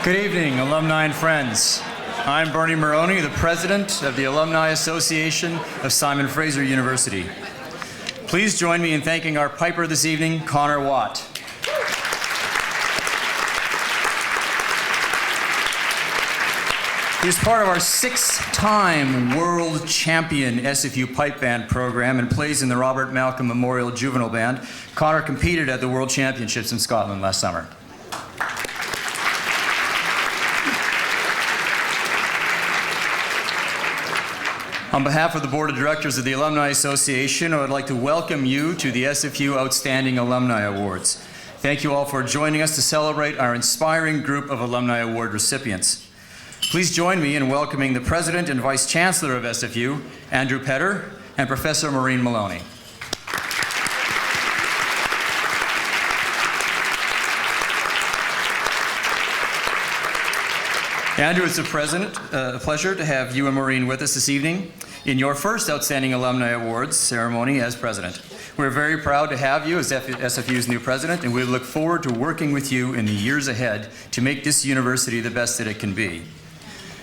Good evening, alumni and friends. I'm Bernie Maroney, the president of the Alumni Association of Simon Fraser University. Please join me in thanking our piper this evening, Connor Watt. He is part of our six-time world champion SFU pipe band program and plays in the Robert Malcolm Memorial Juvenile Band. Connor competed at the World Championships in Scotland last summer. On behalf of the Board of Directors of the Alumni Association, I would like to welcome you to the SFU Outstanding Alumni Awards. Thank you all for joining us to celebrate our inspiring group of Alumni Award recipients. Please join me in welcoming the President and Vice Chancellor of SFU, Andrew Petter, and Professor Maureen Maloney. Andrew, it's a pleasure to have you and Maureen with us this evening in your first Outstanding Alumni Awards ceremony as President. We're very proud to have you as SFU's new President, and we look forward to working with you in the years ahead to make this university the best that it can be.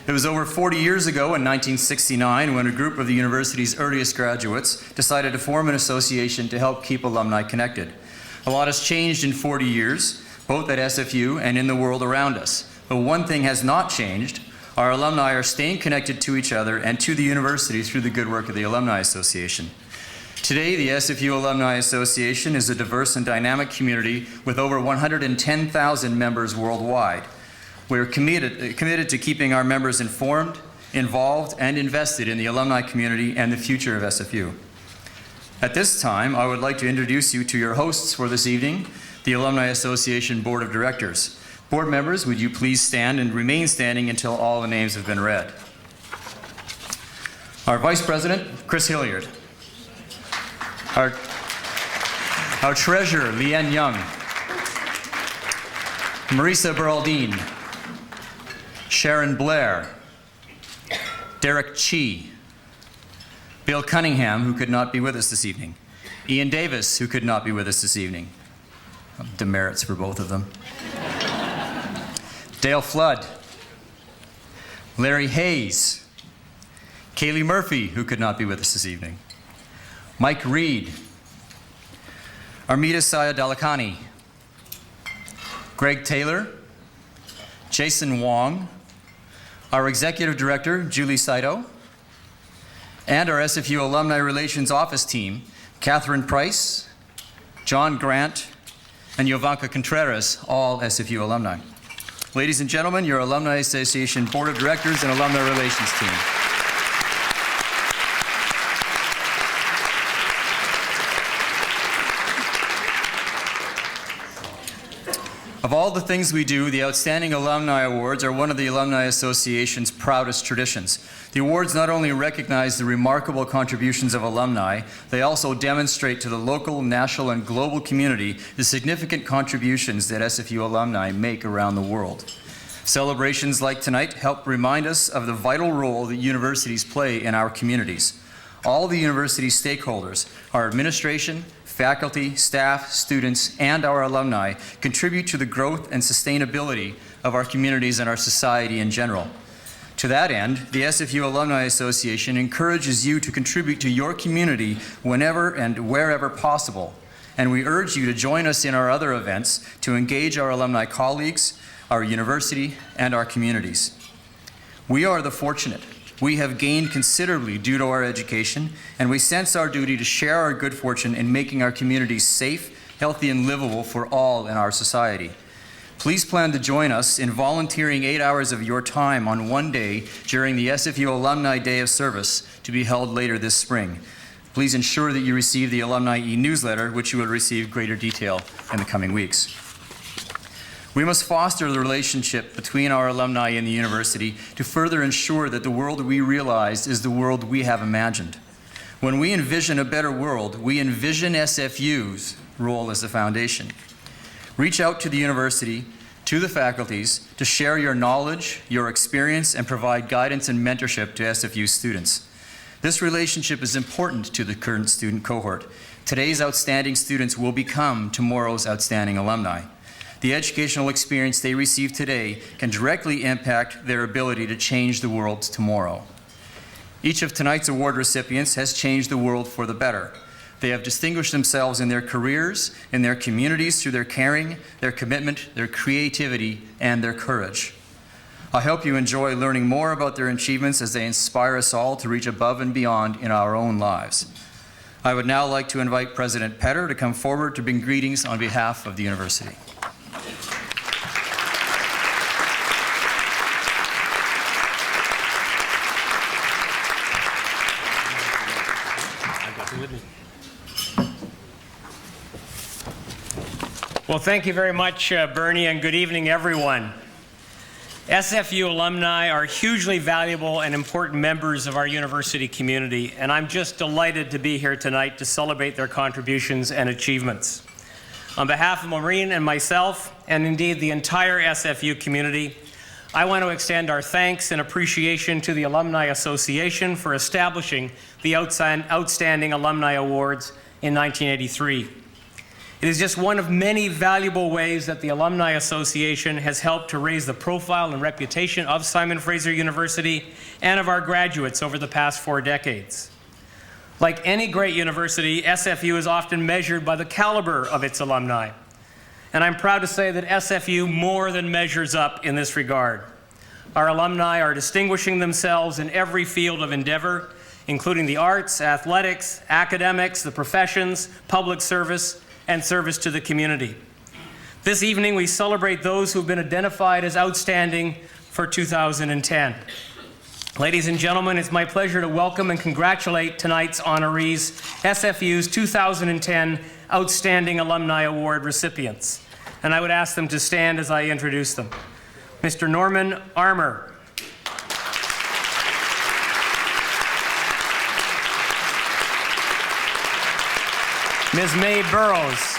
It was over 40 years ago in 1969 when a group of the university's earliest graduates decided to form an association to help keep alumni connected. A lot has changed in 40 years, both at SFU and in the world around us. But one thing has not changed. Our alumni are staying connected to each other and to the university through the good work of the Alumni Association. Today, the SFU Alumni Association is a diverse and dynamic community with over 110,000 members worldwide. We're committed to keeping our members informed, involved, and invested in the alumni community and the future of SFU. At this time, I would like to introduce you to your hosts for this evening, the Alumni Association Board of Directors. Board members, would you please stand and remain standing until all the names have been read. Our Vice President, Chris Hilliard. Our Treasurer, Leanne Young. Marisa Beraldine. Sharon Blair. Derek Chi. Bill Cunningham, who could not be with us this evening. Ian Davis, who could not be with us this evening. Demerits for both of them. Dale Flood, Larry Hayes, Kaylee Murphy, who could not be with us this evening, Mike Reed, Armida Sayadalakani, Greg Taylor, Jason Wong, our Executive Director, Julie Saito, and our SFU Alumni Relations Office team, Catherine Price, John Grant, and Jovanka Contreras, all SFU alumni. Ladies and gentlemen, your Alumni Association Board of Directors and Alumni Relations team. Of all the things we do, the Outstanding Alumni Awards are one of the Alumni Association's proudest traditions. The awards not only recognize the remarkable contributions of alumni, they also demonstrate to the local, national, and global community the significant contributions that SFU alumni make around the world. Celebrations like tonight help remind us of the vital role that universities play in our communities. All the university stakeholders, our administration, faculty, staff, students, and our alumni contribute to the growth and sustainability of our communities and our society in general. To that end, the SFU Alumni Association encourages you to contribute to your community whenever and wherever possible, and we urge you to join us in our other events to engage our alumni colleagues, our university, and our communities. We are the fortunate. We have gained considerably due to our education, and we sense our duty to share our good fortune in making our communities safe, healthy, and livable for all in our society. Please plan to join us in volunteering 8 hours of your time on one day during the SFU Alumni Day of Service to be held later this spring. Please ensure that you receive the Alumni e-newsletter, which you will receive greater detail in the coming weeks. We must foster the relationship between our alumni and the university to further ensure that the world we realize is the world we have imagined. When we envision a better world, we envision SFU's role as the foundation. Reach out to the university, to the faculties, to share your knowledge, your experience, and provide guidance and mentorship to SFU students. This relationship is important to the current student cohort. Today's outstanding students will become tomorrow's outstanding alumni. the educational experience they receive today can directly impact their ability to change the world tomorrow. Each of tonight's award recipients has changed the world for the better. They have distinguished themselves in their careers, in their communities through their caring, their commitment, their creativity, and their courage. I hope you enjoy learning more about their achievements as they inspire us all to reach above and beyond in our own lives. I would now like to invite President Petter to come forward to bring greetings on behalf of the university. Well, thank you very much, Bernie, and good evening, everyone. SFU alumni are hugely valuable and important members of our university community, and I'm just delighted to be here tonight to celebrate their contributions and achievements. On behalf of Maureen and myself, and indeed the entire SFU community, I want to extend our thanks and appreciation to the Alumni Association for establishing the Outstanding Alumni Awards in 1983. It is just one of many valuable ways that the Alumni Association has helped to raise the profile and reputation of Simon Fraser University and of our graduates over the past 4 decades. Like any great university, SFU is often measured by the caliber of its alumni. And I'm proud to say that SFU more than measures up in this regard. Our alumni are distinguishing themselves in every field of endeavor, including the arts, athletics, academics, the professions, public service, and service to the community. This evening, we celebrate those who have been identified as outstanding for 2010. Ladies and gentlemen, it's my pleasure to welcome and congratulate tonight's honorees, SFU's 2010 Outstanding Alumni Award recipients. And I would ask them to stand as I introduce them. Mr. Norman Armour. Ms. May Burrows.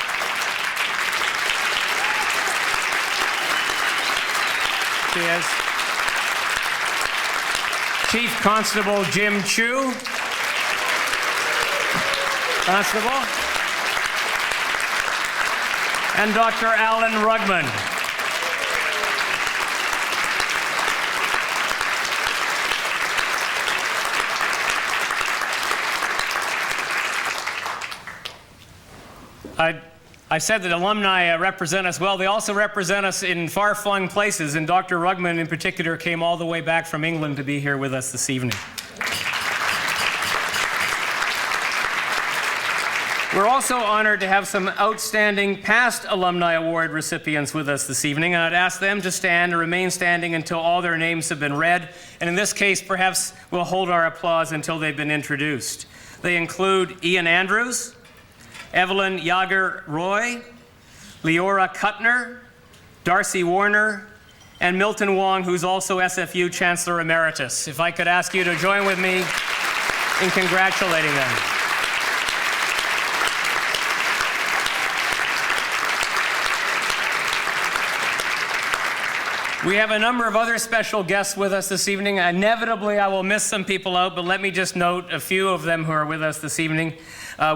She is. Chief Constable Jim Chu. Constable. And Dr. Alan Rugman. I said that alumni represent us well. They also represent us in far-flung places, and Dr. Rugman in particular came all the way back from England to be here with us this evening. We're also honored to have some outstanding past Alumni Award recipients with us this evening, and I'd ask them to stand and remain standing until all their names have been read, and in this case, perhaps we'll hold our applause until they've been introduced. They include Ian Andrews, Evelyn Yager-Roy, Leora Kuttner, Darcy Warner, and Milton Wong, who's also SFU Chancellor Emeritus. If I could ask you to join with me in congratulating them. We have a number of other special guests with us this evening. Inevitably, I will miss some people out, but let me just note a few of them who are with us this evening.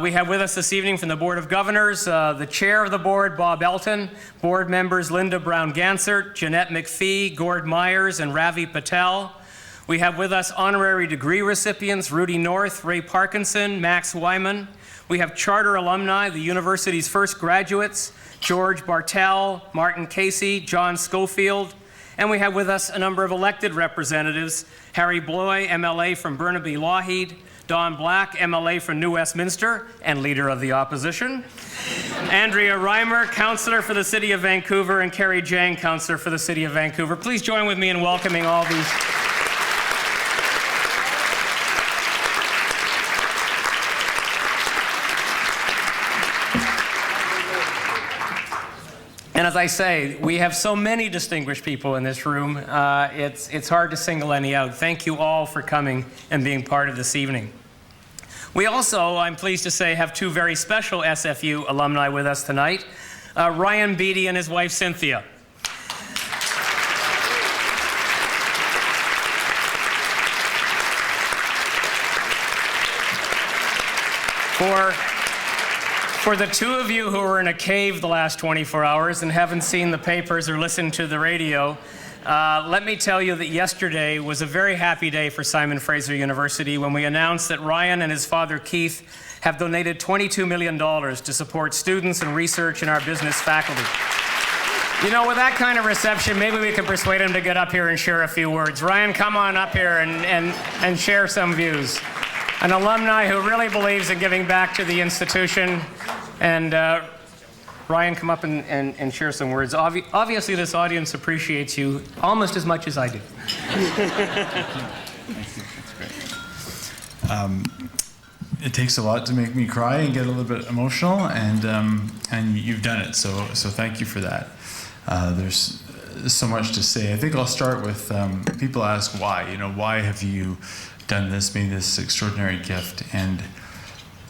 We have with us this evening from the Board of Governors, the Chair of the Board, Bob Elton, Board members Linda Brown-Gansert, Jeanette McPhee, Gord Myers, and Ravi Patel. We have with us honorary degree recipients Rudy North, Ray Parkinson, Max Wyman. We have charter alumni, the university's first graduates, George Bartel, Martin Casey, John Schofield. And we have with us a number of elected representatives, Harry Bloy, MLA from Burnaby Lougheed, Don Black, MLA from New Westminster and Leader of the Opposition, Andrea Reimer, Councillor for the City of Vancouver, and Carrie Jang, Councillor for the City of Vancouver. Please join with me in welcoming all these. And as I say, we have so many distinguished people in this room, it's hard to single any out. Thank you all for coming and being part of this evening. We also, I'm pleased to say, have 2 very special SFU alumni with us tonight, Ryan Beatty and his wife Cynthia. For the two of you who were in a cave the last 24 hours and haven't seen the papers or listened to the radio, let me tell you that yesterday was a very happy day for Simon Fraser University when we announced that Ryan and his father Keith have donated $22 million to support students and research in our business faculty. You know, with that kind of reception, maybe we can persuade him to get up here and share a few words. Ryan, come on up here and share some views. An alumni who really believes in giving back to the institution. And Ryan, come up and share some words. Obviously, this audience appreciates you almost as much as I do. It takes a lot to make me cry and get a little bit emotional, and you've done it. So thank you for that. There's so much to say. I think I'll start with people ask why. You know, why have you done this, made this extraordinary gift? And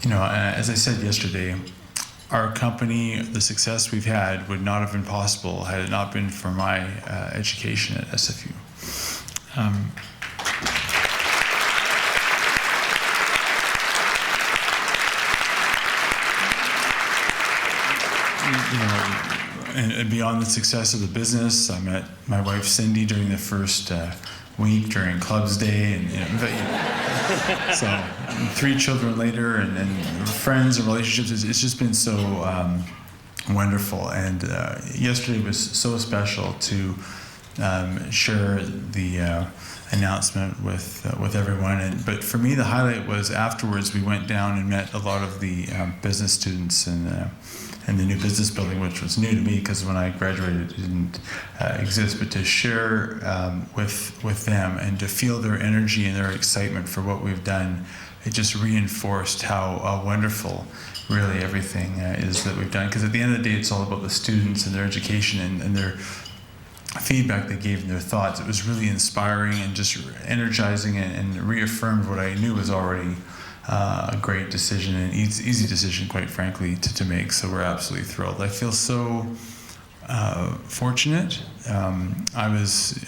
you know, as I said yesterday, our company, the success we've had, would not have been possible had it not been for my education at SFU. You know, and beyond the success of the business, I met my wife Cindy during the first week during Clubs Day, and so 3 children later, and friends and relationships. It's just been so wonderful. And yesterday was so special to share the announcement with everyone. But for me, the highlight was afterwards. We went down and met a lot of the business students and the new business building, which was new to me because when I graduated it didn't exist, but to share with them and to feel their energy and their excitement for what we've done, it just reinforced how wonderful really everything is that we've done. Because at the end of the day, it's all about the students and their education and their feedback they gave and their thoughts. It was really inspiring and just energizing and reaffirmed what I knew was already a great decision, and easy decision, quite frankly, to make. So we're absolutely thrilled. I feel so fortunate. I was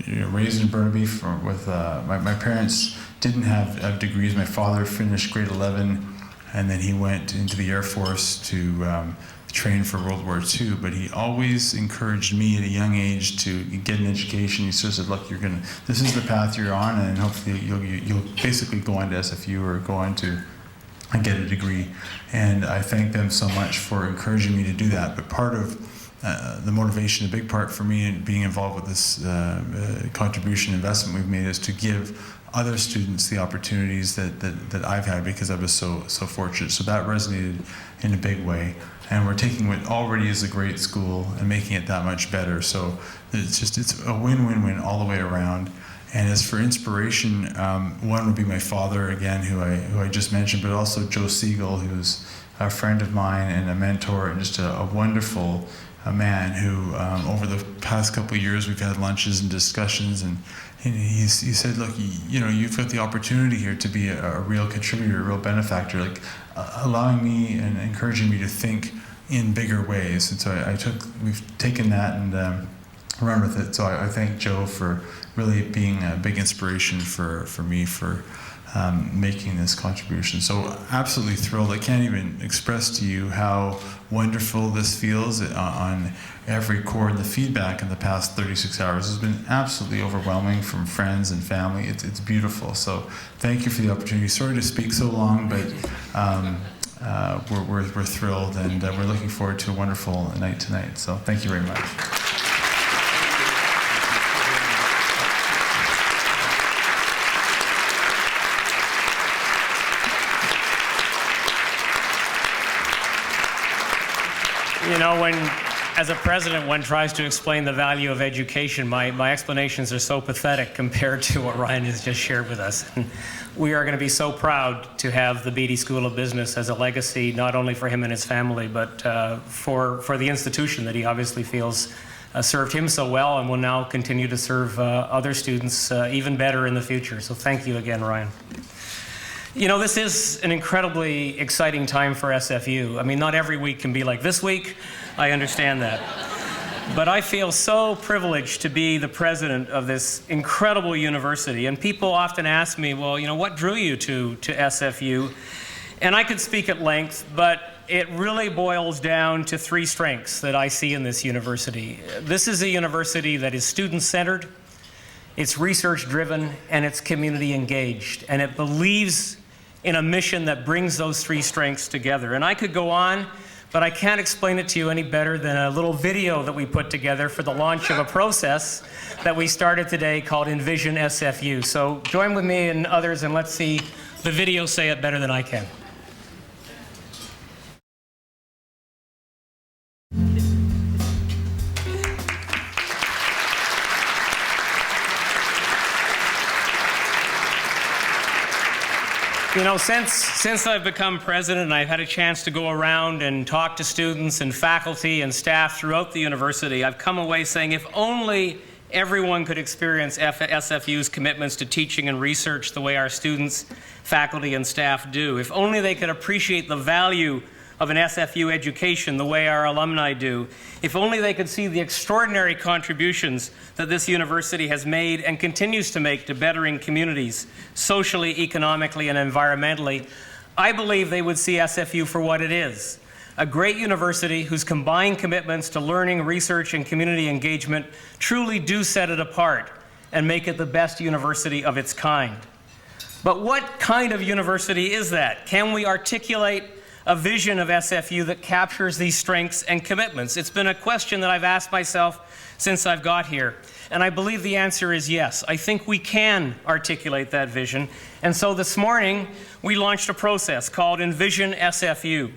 raised in Burnaby with my parents didn't have degrees. My father finished grade 11, and then he went into the Air Force to train for World War II, but he always encouraged me at a young age to get an education. He sort of said, look, this is the path you're on, and hopefully you'll basically go on to SFU or go on to get a degree. And I thank them so much for encouraging me to do that. But part of the motivation, a big part for me in being involved with this contribution investment we've made is to give other students the opportunities that I've had because I was so fortunate. So that resonated in a big way. And we're taking what already is a great school and making it that much better. So it's a win-win-win all the way around. And as for inspiration, one would be my father again, who I just mentioned, but also Joe Siegel, who's a friend of mine and a mentor and just a wonderful man who over the past couple of years we've had lunches and discussions, and he said, look, you've got the opportunity here to be a real contributor, a real benefactor, like allowing me and encouraging me to think in bigger ways. And so we've taken that and run with it. So I thank Joe for really being a big inspiration for me for making this contribution. So absolutely thrilled. I can't even express to you how wonderful this feels on every chord. The feedback in the past 36 hours has been absolutely overwhelming from friends and family. It's beautiful. So thank you for the opportunity. Sorry to speak so long, but we're thrilled, and we're looking forward to a wonderful night tonight. So thank you very much. You know, as a president, one tries to explain the value of education. My explanations are so pathetic compared to what Ryan has just shared with us. And we are going to be so proud to have the Beatty School of Business as a legacy, not only for him and his family, but for the institution that he obviously feels served him so well and will now continue to serve other students even better in the future. So thank you again, Ryan. You know, this is an incredibly exciting time for SFU. I mean, not every week can be like this week. I understand that. But I feel so privileged to be the president of this incredible university. And people often ask me, well, you know, what drew you to SFU? And I could speak at length, but it really boils down to three strengths that I see in this university. This is a university that is student-centered, it's research-driven, and it's community-engaged. And it believes in a mission that brings those three strengths together. And I could go on, but I can't explain it to you any better than a little video that we put together for the launch of a process that we started today called Envision SFU. So join with me and others, and let's see the video say it better than I can. You know, since I've become president, I've had a chance to go around and talk to students and faculty and staff throughout the university. I've come away saying if only everyone could experience SFU's commitments to teaching and research the way our students, faculty, and staff do. If only they could appreciate the value of an SFU education the way our alumni do. If only they could see the extraordinary contributions that this university has made and continues to make to bettering communities, socially, economically, and environmentally, I believe they would see SFU for what it is. A great university whose combined commitments to learning, research, and community engagement truly do set it apart and make it the best university of its kind. But what kind of university is that? Can we articulate a vision of SFU that captures these strengths and commitments? It's been a question that I've asked myself since I've got here, and I believe the answer is yes. I think we can articulate that vision, and so this morning we launched a process called Envision SFU,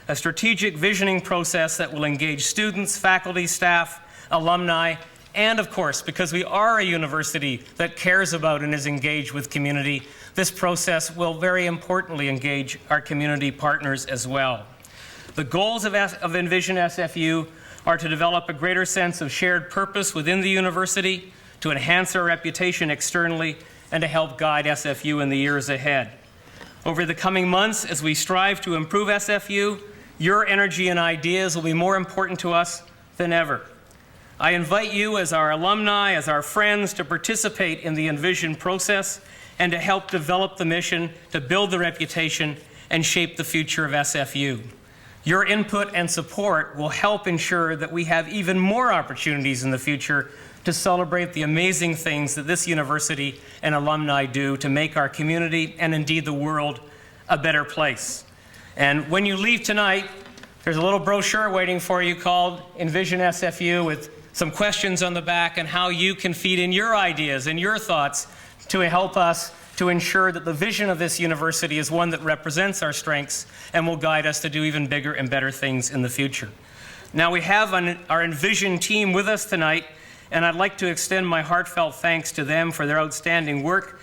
a strategic visioning process that will engage students, faculty, staff, alumni, and of course, because we are a university that cares about and is engaged with community, this process will very importantly engage our community partners as well. The goals of Envision SFU are to develop a greater sense of shared purpose within the university, to enhance our reputation externally, and to help guide SFU in the years ahead. Over the coming months, as we strive to improve SFU, your energy and ideas will be more important to us than ever. I invite you as our alumni, as our friends, to participate in the Envision process and to help develop the mission, to build the reputation, and shape the future of SFU. Your input and support will help ensure that we have even more opportunities in the future to celebrate the amazing things that this university and alumni do to make our community and indeed the world a better place. And when you leave tonight, there's a little brochure waiting for you called Envision SFU with some questions on the back and how you can feed in your ideas and your thoughts to help us to ensure that the vision of this university is one that represents our strengths and will guide us to do even bigger and better things in the future. Now we have our Envision team with us tonight, and I'd like to extend my heartfelt thanks to them for their outstanding work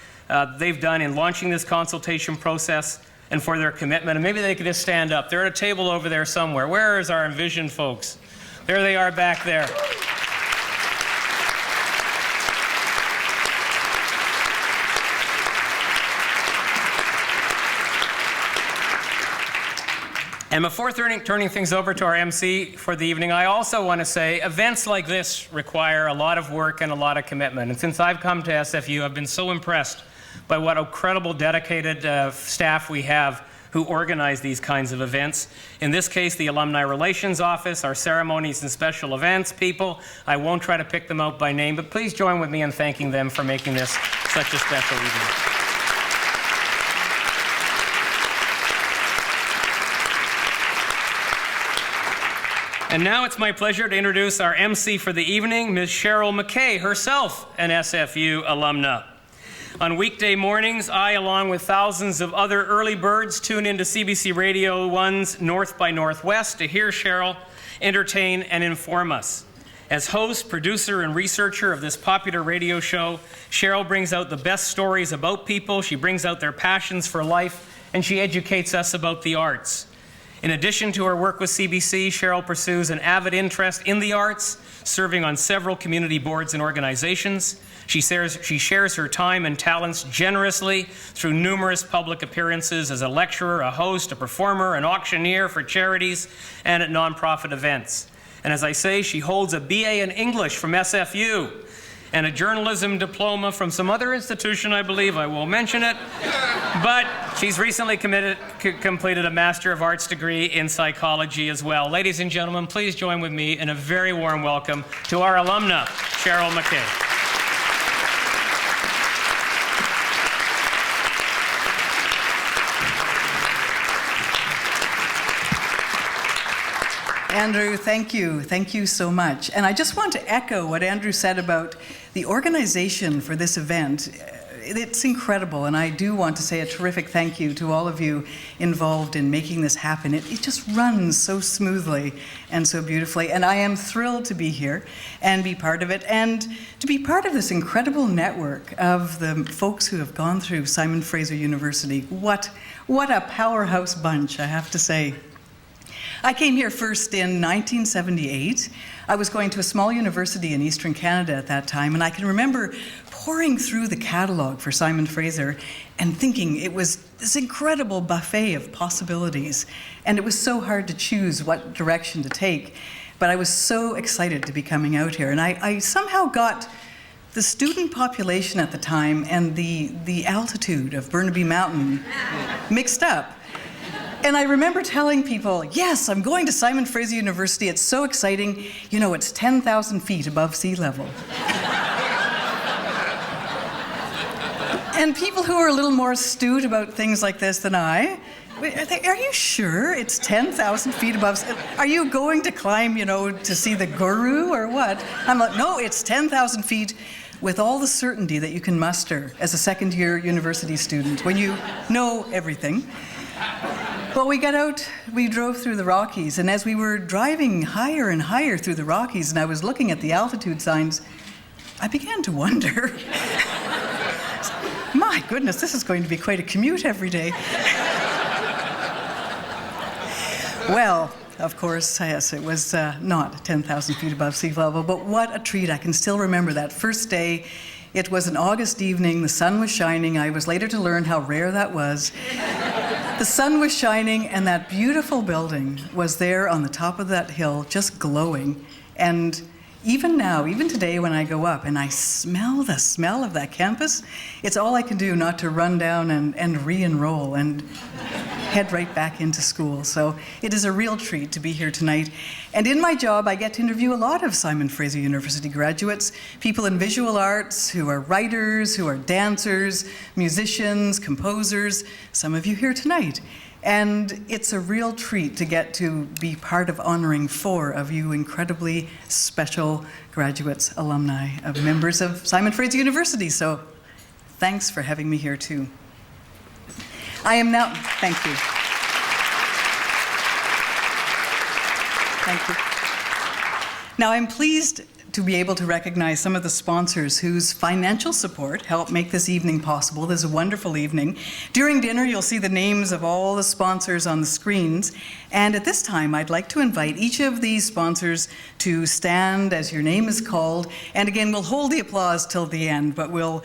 they've done in launching this consultation process and for their commitment. And maybe they could just stand up. They're at a table over there somewhere. Where is our Envision folks? There they are back there. And before turning things over to our MC for the evening, I also want to say events like this require a lot of work and a lot of commitment. And since I've come to SFU, I've been so impressed by what incredible dedicated staff we have who organize these kinds of events. In this case, the Alumni Relations Office, our ceremonies and special events people. I won't try to pick them out by name, but please join with me in thanking them for making this such a special evening. And now it's my pleasure to introduce our MC for the evening, Ms. Cheryl McKay, herself an SFU alumna. On weekday mornings, I, along with thousands of other early birds, tune into CBC Radio 1's North by Northwest to hear Cheryl entertain and inform us. As host, producer, and researcher of this popular radio show, Cheryl brings out the best stories about people, she brings out their passions for life, and she educates us about the arts. In addition to her work with CBC, Cheryl pursues an avid interest in the arts, serving on several community boards and organizations. She shares her time and talents generously through numerous public appearances as a lecturer, a host, a performer, an auctioneer for charities, and at nonprofit events. And as I say, she holds a BA in English from SFU and a journalism diploma from some other institution, I believe. I won't mention it. But she's recently completed a Master of Arts degree in psychology as well. Ladies and gentlemen, please join with me in a very warm welcome to our alumna, Cheryl McKay. Andrew, thank you. Thank you so much. And I just want to echo what Andrew said about the organization for this event. It's incredible, and I do want to say a terrific thank you to all of you involved in making this happen. It just runs so smoothly and so beautifully, and I am thrilled to be here and be part of it, and to be part of this incredible network of the folks who have gone through Simon Fraser University. What a powerhouse bunch, I have to say. I came here first in 1978. I was going to a small university in Eastern Canada at that time, and I can remember poring through the catalog for Simon Fraser and thinking it was this incredible buffet of possibilities, and it was so hard to choose what direction to take. But I was so excited to be coming out here, and I somehow got the student population at the time and the altitude of Burnaby Mountain mixed up. And I remember telling people, yes, I'm going to Simon Fraser University. It's so exciting. You know, it's 10,000 feet above sea level. And people who are a little more astute about things like this than I, are you sure it's 10,000 feet above? Are you going to climb, to see the guru or what? I'm like, no, it's 10,000 feet with all the certainty that you can muster as a second-year university student when you know everything. Well, we got out, we drove through the Rockies, and as we were driving higher and higher through the Rockies, and I was looking at the altitude signs, I began to wonder, my goodness, this is going to be quite a commute every day. Well, of course, yes, it was not 10,000 feet above sea level, but what a treat. I can still remember that first day. It was an August evening, the sun was shining. I was later to learn how rare that was. The sun was shining, and that beautiful building was there on the top of that hill, just glowing. And even now, even today when I go up and I smell the smell of that campus, it's all I can do not to run down and re-enroll and head right back into school. So it is a real treat to be here tonight. And in my job, I get to interview a lot of Simon Fraser University graduates, people in visual arts who are writers, who are dancers, musicians, composers, some of you here tonight. And it's a real treat to get to be part of honoring 4 of you incredibly special graduates, alumni, of members of Simon Fraser University. So thanks for having me here too. Thank you. Thank you. Now I'm pleased to be able to recognize some of the sponsors whose financial support helped make this evening possible. This is a wonderful evening. During dinner, you'll see the names of all the sponsors on the screens. And at this time, I'd like to invite each of these sponsors to stand as your name is called. And again, we'll hold the applause till the end, but we'll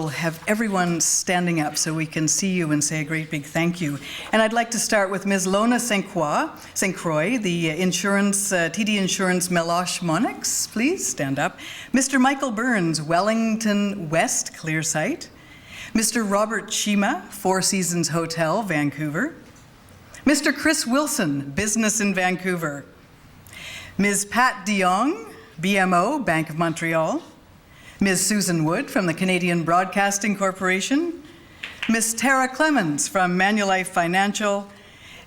have everyone standing up so we can see you and say a great big thank you. And I'd like to start with Ms. Lona St. Croix, the TD Insurance Meloche Monix, please stand up. Mr. Michael Burns, Wellington West Clearside. Mr. Robert Chima, Four Seasons Hotel, Vancouver. Mr. Chris Wilson, Business in Vancouver. Ms. Pat DeYoung, BMO, Bank of Montreal. Ms. Susan Wood from the Canadian Broadcasting Corporation. Ms. Tara Clemens from Manulife Financial.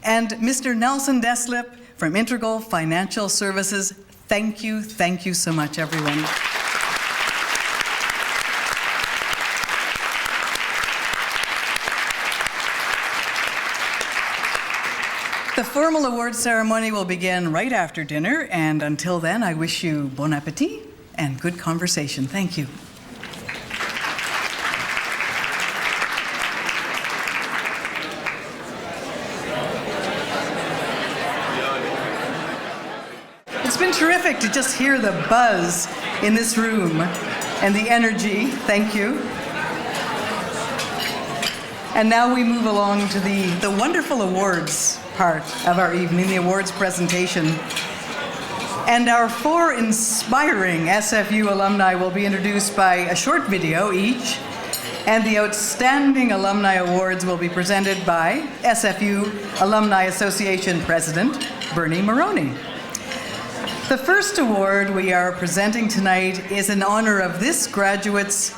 And Mr. Nelson Deslip from Integral Financial Services. Thank you so much, everyone. The formal awards ceremony will begin right after dinner, and until then, I wish you bon appetit and good conversation. Thank you. It's been terrific to just hear the buzz in this room and the energy. Thank you. And now we move along to the wonderful awards part of our evening, the awards presentation. And our 4 inspiring SFU alumni will be introduced by a short video each, and the Outstanding Alumni Awards will be presented by SFU Alumni Association President Bernie Maroney. The first award we are presenting tonight is in honor of this graduate's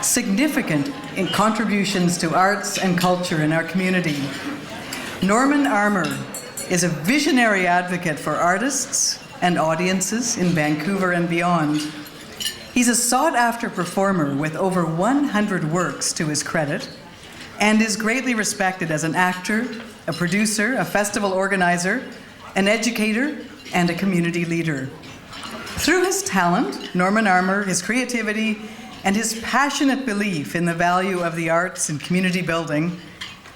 significant contributions to arts and culture in our community. Norman Armour is a visionary advocate for artists and audiences in Vancouver and beyond. He's a sought-after performer with over 100 works to his credit and is greatly respected as an actor, a producer, a festival organizer, an educator, and a community leader. Through his talent, Norman Armour, his creativity, and his passionate belief in the value of the arts and community building,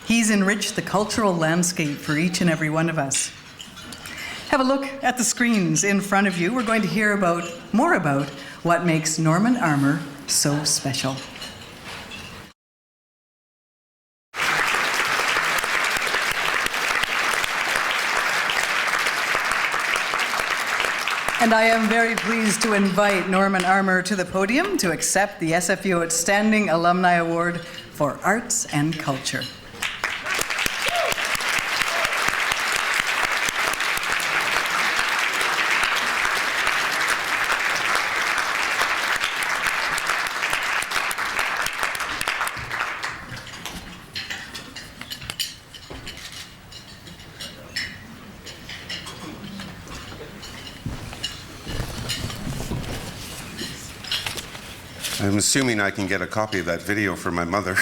he's enriched the cultural landscape for each and every one of us. Have a look at the screens in front of you. We're going to hear more about what makes Norman Armour so special. And I am very pleased to invite Norman Armour to the podium to accept the SFU Outstanding Alumni Award for Arts and Culture. I'm assuming I can get a copy of that video for my mother.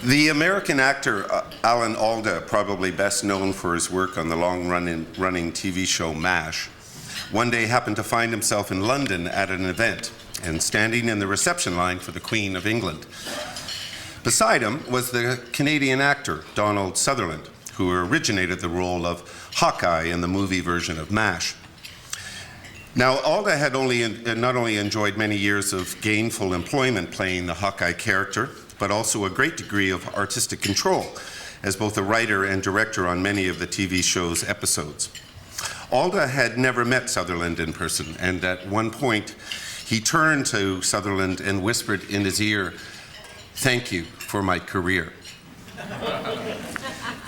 The American actor Alan Alda, probably best known for his work on the long-running TV show MASH, one day happened to find himself in London at an event and standing in the reception line for the Queen of England. Beside him was the Canadian actor Donald Sutherland, who originated the role of Hawkeye in the movie version of MASH. Now, Alda had not only enjoyed many years of gainful employment playing the Hawkeye character, but also a great degree of artistic control as both a writer and director on many of the TV show's episodes. Alda had never met Sutherland in person, and at one point, he turned to Sutherland and whispered in his ear, "Thank you for my career."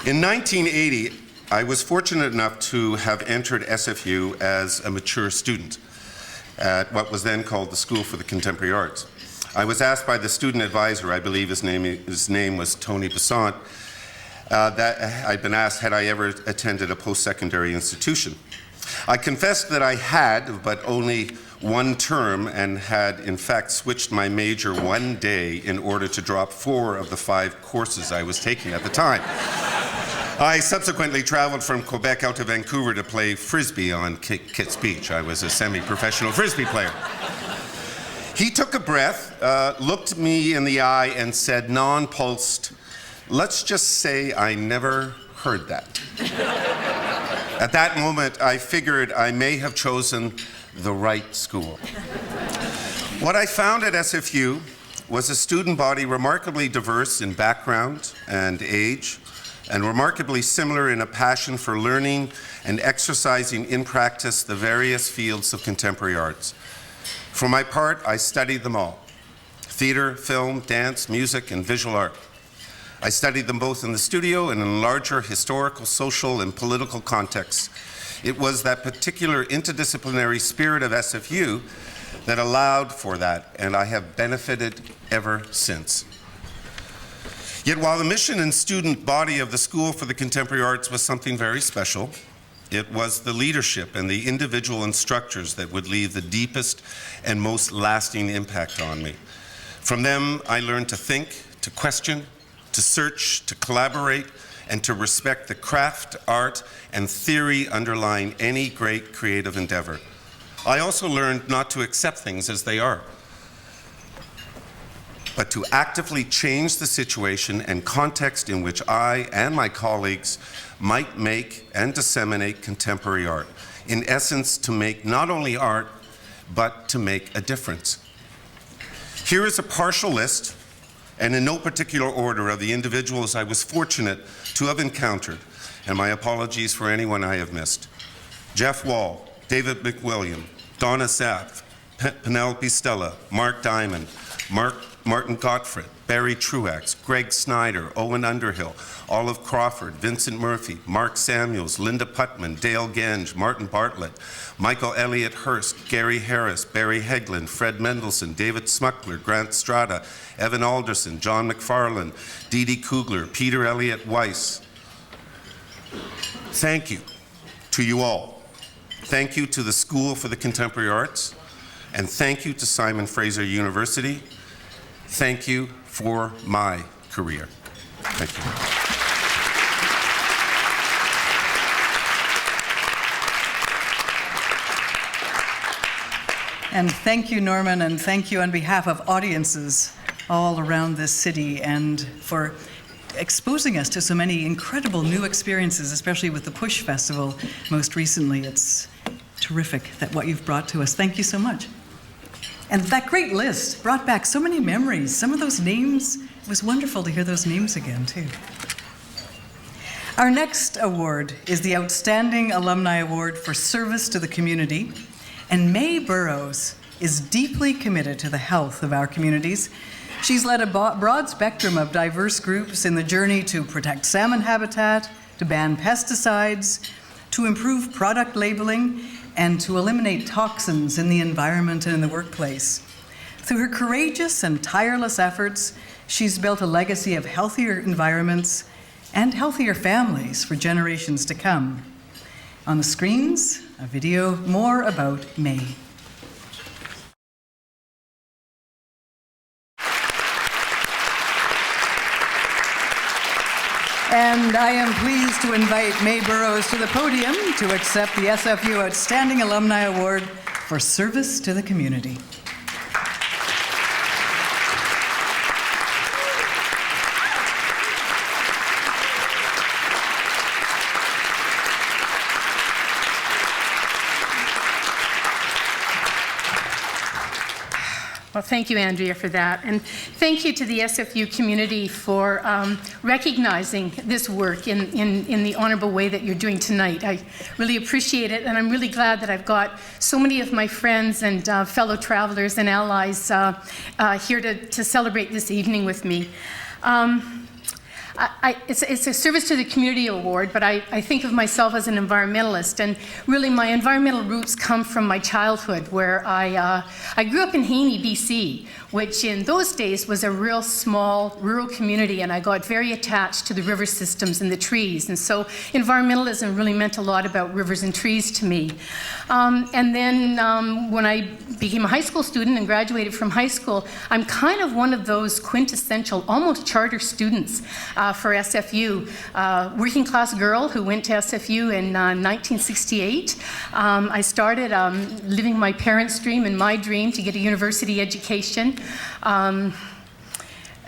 In 1980, I was fortunate enough to have entered SFU as a mature student at what was then called the School for the Contemporary Arts. I was asked by the student advisor, I believe his name was Tony Besant, that I'd been asked had I ever attended a post-secondary institution. I confessed that I had, but only one term, and had in fact switched my major one day in order to drop 4 of the 5 courses I was taking at the time. I subsequently traveled from Quebec out to Vancouver to play Frisbee on Kitts Beach. I was a semi-professional Frisbee player. He took a breath, looked me in the eye and said, non-pulsed, "Let's just say I never heard that." At that moment, I figured I may have chosen the right school. What I found at SFU was a student body remarkably diverse in background and age, and remarkably similar in a passion for learning and exercising in practice the various fields of contemporary arts. For my part, I studied them all: theater, film, dance, music, and visual art. I studied them both in the studio and in larger historical, social, and political contexts. It was that particular interdisciplinary spirit of SFU that allowed for that, and I have benefited ever since. Yet while the mission and student body of the School for the Contemporary Arts was something very special, it was the leadership and the individual instructors that would leave the deepest and most lasting impact on me. From them, I learned to think, to question, to search, to collaborate, and to respect the craft, art, and theory underlying any great creative endeavor. I also learned not to accept things as they are, but to actively change the situation and context in which I and my colleagues might make and disseminate contemporary art. In essence, to make not only art, but to make a difference. Here is a partial list, and in no particular order, of the individuals I was fortunate to have encountered, and my apologies for anyone I have missed. Jeff Wall, David McWilliam, Donna Sapp, Penelope Stella, Mark Diamond, Martin Gottfried, Barry Truax, Greg Snyder, Owen Underhill, Olive Crawford, Vincent Murphy, Mark Samuels, Linda Putman, Dale Genge, Martin Bartlett, Michael Elliott Hurst, Gary Harris, Barry Hegland, Fred Mendelson, David Smuckler, Grant Strada, Evan Alderson, John McFarland, Dee Dee Kugler, Peter Elliott Weiss. Thank you to you all. Thank you to the School for the Contemporary Arts, and thank you to Simon Fraser University. Thank you for my career. Thank you. And thank you, Norman, and thank you on behalf of audiences all around this city, and for exposing us to so many incredible new experiences, especially with the Push Festival most recently. It's terrific that what you've brought to us. Thank you so much. And that great list brought back so many memories. Some of those names, it was wonderful to hear those names again, too. Our next award is the Outstanding Alumni Award for Service to the Community. And May Burrows is deeply committed to the health of our communities. She's led a broad spectrum of diverse groups in the journey to protect salmon habitat, to ban pesticides, to improve product labeling, and to eliminate toxins in the environment and in the workplace. Through her courageous and tireless efforts, she's built a legacy of healthier environments and healthier families for generations to come. On the screens, a video more about May. And I am pleased to invite May Burrows to the podium to accept the SFU Outstanding Alumni Award for Service to the Community. Well, thank you, Andrea, for that. And thank you to the SFU community for recognizing this work in the honorable way that you're doing tonight. I really appreciate it, and I'm really glad that I've got so many of my friends and fellow travelers and allies here to celebrate this evening with me. It's a Service to the Community Award, but I think of myself as an environmentalist, and really my environmental roots come from my childhood, where I grew up in Haney, BC, which in those days was a real small rural community, and I got very attached to the river systems and the trees, and so environmentalism really meant a lot about rivers and trees to me. And then when I became a high school student and graduated from high school, I'm kind of one of those quintessential, almost charter students for SFU. Working class girl who went to SFU in 1968. I started living my parents' dream and my dream to get a university education.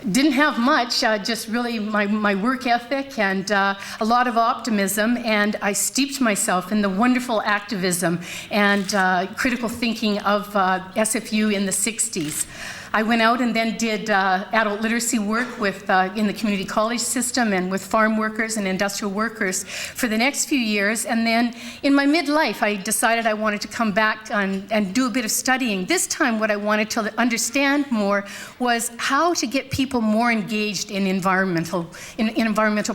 Didn't have much, just really my work ethic and a lot of optimism, and I steeped myself in the wonderful activism and critical thinking of SFU in the 60s. I went out and then did adult literacy work with in the community college system and with farm workers and industrial workers for the next few years. And then in my midlife, I decided I wanted to come back and do a bit of studying. This time, what I wanted to understand more was how to get people more engaged in environmental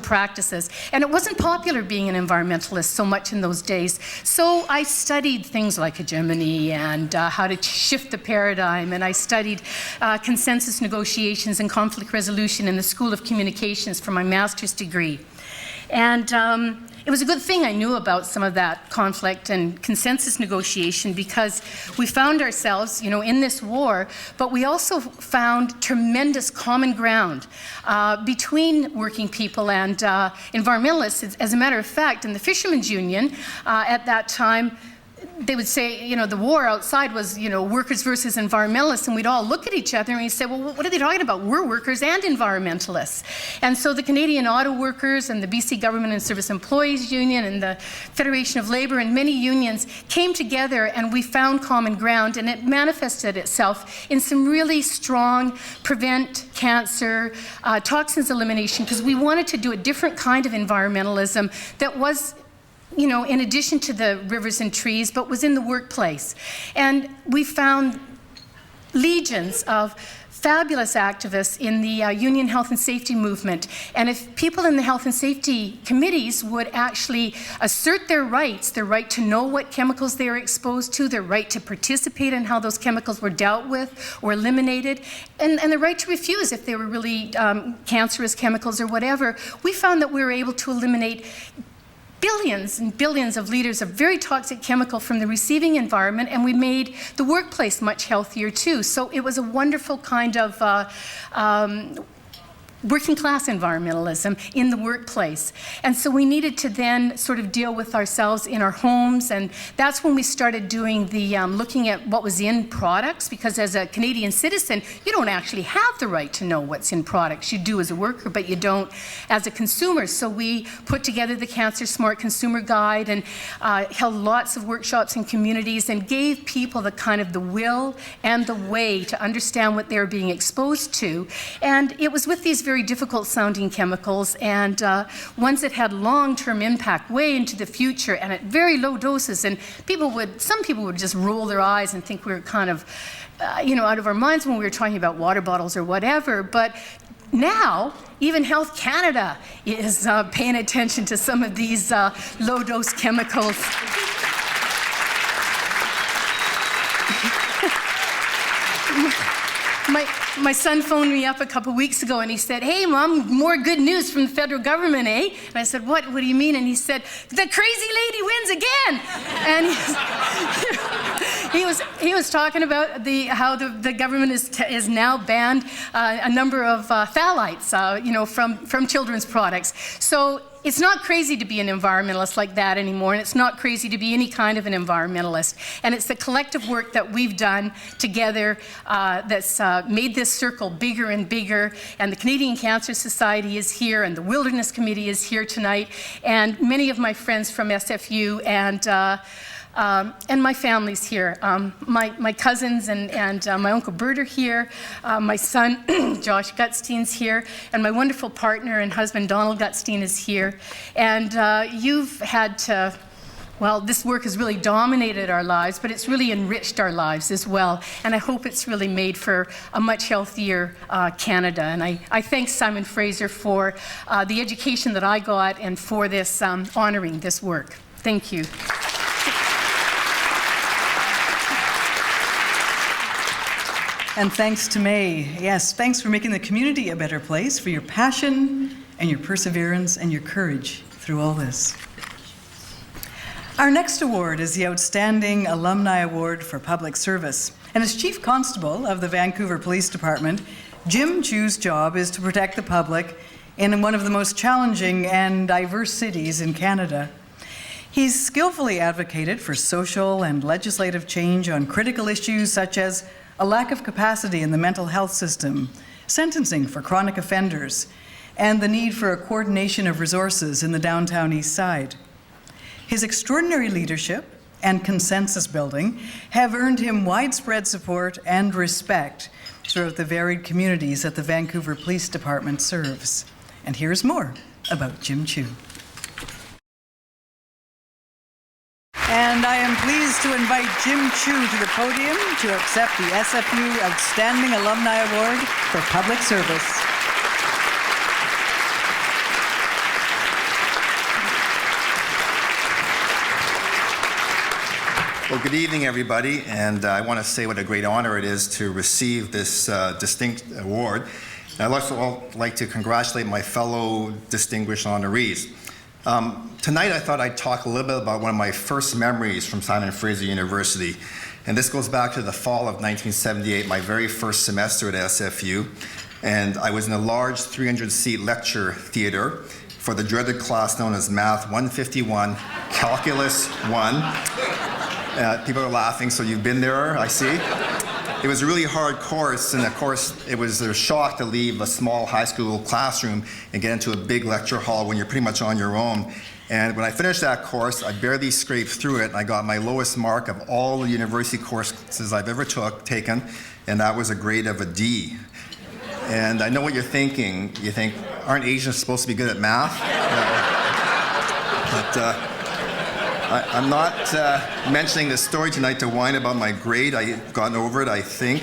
practices. And it wasn't popular being an environmentalist so much in those days. So I studied things like hegemony and how to shift the paradigm, and I studied consensus negotiations and conflict resolution in the School of Communications for my master's degree. And it was a good thing I knew about some of that conflict and consensus negotiation, because we found ourselves, in this war, but we also found tremendous common ground between working people and environmentalists. As a matter of fact, in the Fishermen's Union at that time, they would say, you know, the war outside was, you know, workers versus environmentalists, and we'd all look at each other and we'd say, well, what are they talking about? We're workers and environmentalists. And so the Canadian Auto Workers and the BC Government and Service Employees Union and the Federation of Labour and many unions came together, and we found common ground, and it manifested itself in some really strong prevent cancer, toxins elimination, because we wanted to do a different kind of environmentalism that was, you know, in addition to the rivers and trees, but was in the workplace. And we found legions of fabulous activists in the union health and safety movement. And if people in the health and safety committees would actually assert their rights, their right to know what chemicals they are exposed to, their right to participate in how those chemicals were dealt with or eliminated, and the right to refuse if they were really cancerous chemicals or whatever, we found that we were able to eliminate billions and billions of liters of very toxic chemical from the receiving environment, and we made the workplace much healthier too. So it was a wonderful kind of working class environmentalism in the workplace. And so we needed to then sort of deal with ourselves in our homes, and that's when we started doing the looking at what was in products, because as a Canadian citizen, you don't actually have the right to know what's in products. You do as a worker, but you don't as a consumer. So we put together the Cancer Smart Consumer Guide and held lots of workshops in communities and gave people the kind of the will and the way to understand what they were being exposed to. And it was with these very difficult sounding chemicals, and ones that had long-term impact way into the future and at very low doses, and some people would just roll their eyes and think we were kind of you know, out of our minds when we were talking about water bottles or whatever. But now even Health Canada is paying attention to some of these low-dose chemicals. My son phoned me up a couple weeks ago and he said, "Hey, Mom, more good news from the federal government, eh?" And I said, What do you mean?" And he said, "The crazy lady wins again." And he was talking about how the government is now banned a number of phthalates, you know, from children's products. So it's not crazy to be an environmentalist like that anymore, and it's not crazy to be any kind of an environmentalist. And it's the collective work that we've done together that's made this circle bigger and bigger. And the Canadian Cancer Society is here, and the Wilderness Committee is here tonight, and many of my friends from SFU and my family's here. My cousins and my Uncle Bert are here. My son, Josh Gutstein's here. And my wonderful partner and husband, Donald Gutstein, is here. And you've had to, well, this work has really dominated our lives, but it's really enriched our lives as well. And I hope it's really made for a much healthier Canada. And I thank Simon Fraser for the education that I got and for this honoring this work. Thank you. And thanks to May. Yes, thanks for making the community a better place, for your passion and your perseverance and your courage through all this. Our next award is the Outstanding Alumni Award for Public Service. And as Chief Constable of the Vancouver Police Department, Jim Chu's job is to protect the public in one of the most challenging and diverse cities in Canada. He's skillfully advocated for social and legislative change on critical issues such as a lack of capacity in the mental health system, sentencing for chronic offenders, and the need for a coordination of resources in the downtown east side. His extraordinary leadership and consensus building have earned him widespread support and respect throughout the varied communities that the Vancouver Police Department serves. And here's more about Jim Chu. And I am pleased to invite Jim Chu to the podium to accept the SFU Outstanding Alumni Award for Public Service. Well, good evening, everybody, and I want to say what a great honor it is to receive this distinct award. And I'd also like to congratulate my fellow distinguished honorees. Tonight I thought I'd talk a little bit about one of my first memories from Simon Fraser University. And this goes back to the fall of 1978, my very first semester at SFU. And I was in a large 300-seat lecture theater for the dreaded class known as Math 151, Calculus 1. People are laughing, so you've been there, I see. It was a really hard course, and of course, it was a shock to leave a small high school classroom and get into a big lecture hall when you're pretty much on your own. And when I finished that course, I barely scraped through it, and I got my lowest mark of all the university courses I've ever taken, and that was a grade of a D. And I know what you're thinking. You think, aren't Asians supposed to be good at math? But I'm not mentioning this story tonight to whine about my grade. I've gotten over it, I think.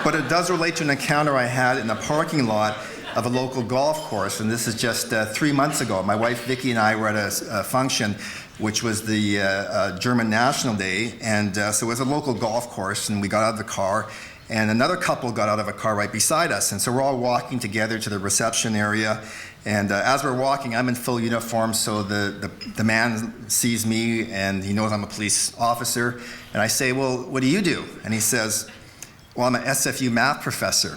But it does relate to an encounter I had in the parking lot of a local golf course, and this is just 3 months ago. My wife Vicki and I were at a function, which was the German National Day, and so it was a local golf course, and we got out of the car, and another couple got out of a car right beside us, and so we're all walking together to the reception area, and as we're walking, I'm in full uniform, so the man sees me, and he knows I'm a police officer, and I say, well, what do you do? And he says, well, I'm an SFU math professor.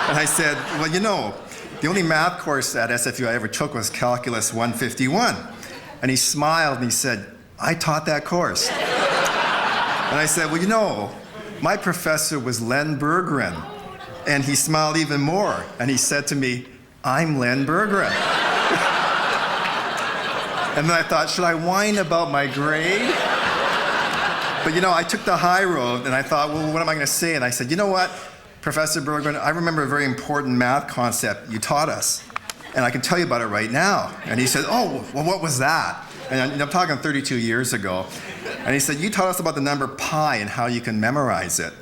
And I said, well, you know, the only math course at SFU I ever took was Calculus 151. And he smiled and he said, I taught that course. And I said, well, you know, my professor was Len Berggren. And he smiled even more. And he said to me, I'm Len Berggren. And then I thought, should I whine about my grade? But you know, I took the high road and I thought, well, what am I going to say? And I said, you know what? Professor Berggren, I remember a very important math concept you taught us, and I can tell you about it right now. And he said, oh, well, what was that? And I'm talking 32 years ago. And he said, you taught us about the number pi and how you can memorize it.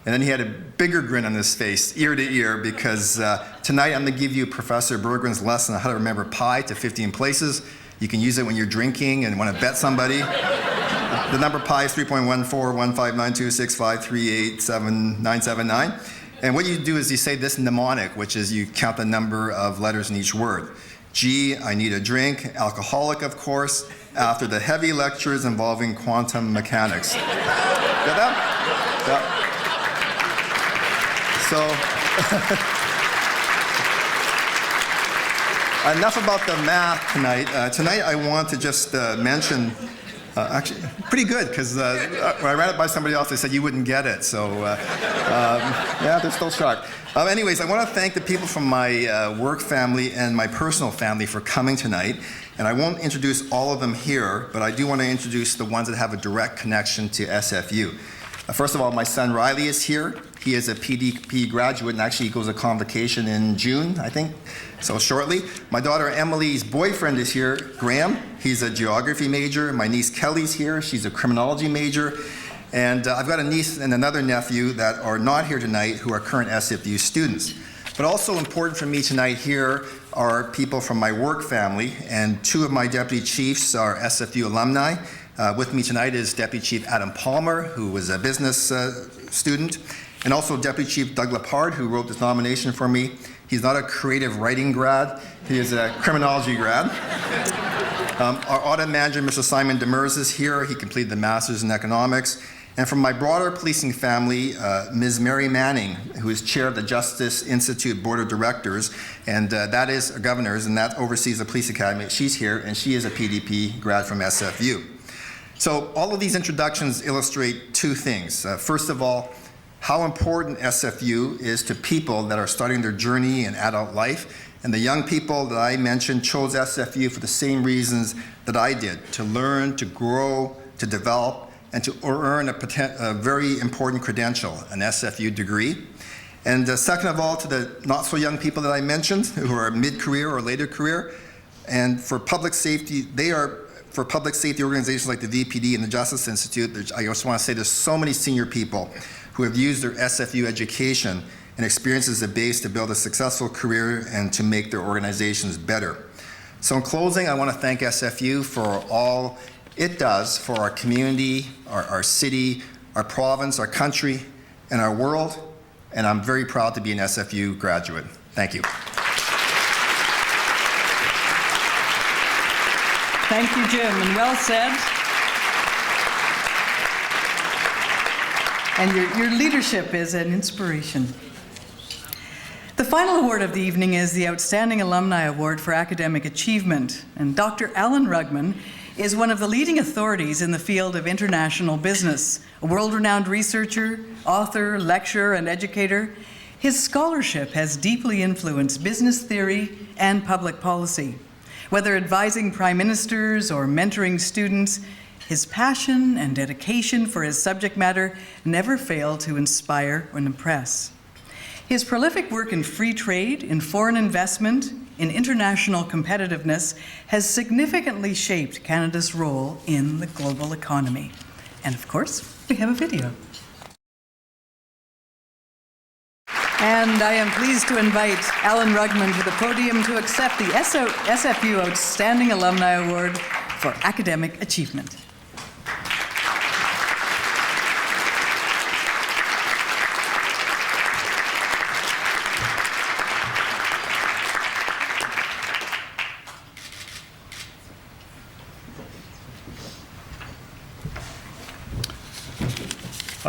And then he had a bigger grin on his face, ear to ear, because tonight I'm going to give you Professor Berggren's lesson on how to remember pi to 15 places. You can use it when you're drinking and want to bet somebody. The number pi is 3.14159265387979. And what you do is you say this mnemonic, which is you count the number of letters in each word. G, I need a drink, alcoholic, of course, after the heavy lectures involving quantum mechanics. Get that? Yeah. So, enough about the math tonight. Tonight I want to just mention, actually, pretty good, because when I ran it by somebody else, they said you wouldn't get it. So, yeah, they're still shocked. Anyways, I want to thank the people from my work family and my personal family for coming tonight. And I won't introduce all of them here, but I do want to introduce the ones that have a direct connection to SFU. First of all, my son Riley is here. He is a PDP graduate, and actually he goes to convocation in June, I think, so shortly. My daughter Emily's boyfriend is here, Graham. He's a geography major. My niece Kelly's here. She's a criminology major. And I've got a niece and another nephew that are not here tonight who are current SFU students. But also important for me tonight here are people from my work family, and two of my deputy chiefs are SFU alumni. With me tonight is Deputy Chief Adam Palmer, who was a business student, and also Deputy Chief Doug Lepard, who wrote this nomination for me. He's not a creative writing grad, he is a criminology grad. Our audit manager, Mr. Simon Demers, is here. He completed the Master's in Economics. And from my broader policing family, Ms. Mary Manning, who is chair of the Justice Institute Board of Directors, and that is governors, and that oversees the Police Academy. She's here, and she is a PDP grad from SFU. So all of these introductions illustrate two things. First of all, how important SFU is to people that are starting their journey in adult life. And the young people that I mentioned chose SFU for the same reasons that I did, to learn, to grow, to develop, and to earn a very important credential, an SFU degree. And second of all, to the not so young people that I mentioned, who are mid-career or later career, and for public safety, for public safety organizations like the VPD and the Justice Institute, I just want to say there's so many senior people who have used their SFU education and experience as a base to build a successful career and to make their organizations better. So in closing, I want to thank SFU for all it does for our community, our city, our province, our country, and our world, and I'm very proud to be an SFU graduate. Thank you. Thank you, Jim, and well said. And your leadership is an inspiration. The final award of the evening is the Outstanding Alumni Award for Academic Achievement. And Dr. Alan Rugman is one of the leading authorities in the field of international business, a world-renowned researcher, author, lecturer, and educator. His scholarship has deeply influenced business theory and public policy. Whether advising prime ministers or mentoring students, his passion and dedication for his subject matter never fail to inspire and impress. His prolific work in free trade, in foreign investment, in international competitiveness has significantly shaped Canada's role in the global economy. And of course, we have a video. And I am pleased to invite Alan Rugman to the podium to accept the SFU Outstanding Alumni Award for Academic Achievement.